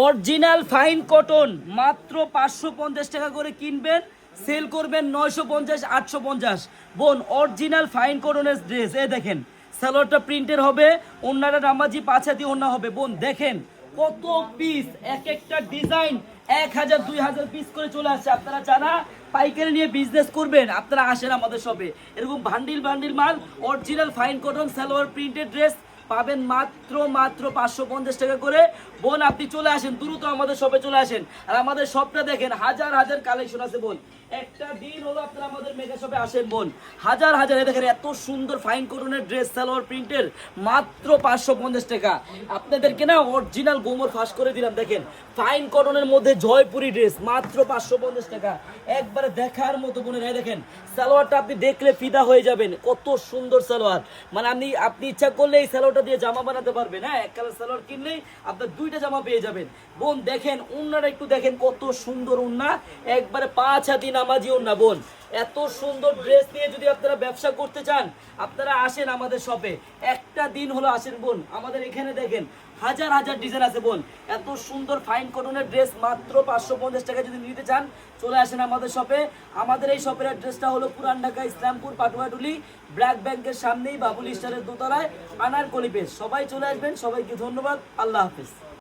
Original fine cotton মাত্র 550 টাকা করে কিনবেন, সেল করবেন 950 850। বোন অরিজিনাল ফাইন কটনের ড্রেস, এই দেখেন সালোয়ারটা প্রিন্টের হবে, ওন্নাটা নামাজি পাছাতি ওন্না হবে। বোন দেখেন কত পিস, এক একটা ডিজাইন 1000 2000 পিস করে চলে আসছে। আপনারা যারা পাইকারি নিয়ে বিজনেস করবেন আপনারা আসেন আমাদের শপে, এরকম বান্ডিল বান্ডিল মাল original fine cotton salwar printed dress পাবেন মাত্র মাত্র 550 টাকা করে। বোন আপনি চলে আসেন, দ্রুত আমাদের শপে চলে আসেন। আর আমাদের শপটা দেখেন, হাজার হাজার কালেকশন আছে বোন। একটা দিন হলো আপনারা আমাদের মেগা শপে আসেন বোন, হাজার হাজার দেখেন এত সুন্দর ফাইন কটনের ড্রেস সালোয়ার প্রিন্টের মাত্র 550 টাকা। আপনাদেরকে না অরিজিনাল গোমর ফাঁস করে দিলাম। দেখেন ফাইন কটনের মধ্যে জয়পুরি ড্রেস মাত্র 550 টাকা, একবারে দেখার মতো বোনের। দেখেন সালোয়ারটা আপনি দেখলে ফিদা হয়ে যাবেন, কত সুন্দর সালোয়ার। মানে আপনি ইচ্ছা করলে এই সালোয়ারটা দিয়ে জামা বানাতে পারবেন। হ্যাঁ, এক কালার সালোয়ার কিনলেই আপনার দুইটা জামা পেয়ে যাবেন। বোন দেখেন উন্নাটা একটু দেখেন, কত সুন্দর উন্না, একবারে 5 হাতি নামাজি উন্না। বোন এত সুন্দর ড্রেস নিয়ে যদি আপনারা ব্যবসা করতে চান আপনারা আসেন আমাদের শপে, একটা দিন হলো আসেন বোন। আমাদের এখানে দেখেন হাজার হাজার ডিজাইন আছে বোন, এত সুন্দর ফাইন কটনের ড্রেস মাত্র 550 টাকা যদি নিতে চান চলে আসেন আমাদের শপে। আমাদের এই শপের অ্যাড্রেসটা হলো পুরান ঢাকা ইসলামপুর পাটুয়াটুলি ব্র্যাক ব্যাংকের সামনেই বাবুল স্টারের দোতলায় আনারকলি পেজ। সবাই চলে আসবেন, সবাইকে ধন্যবাদ, আল্লাহ হাফেজ।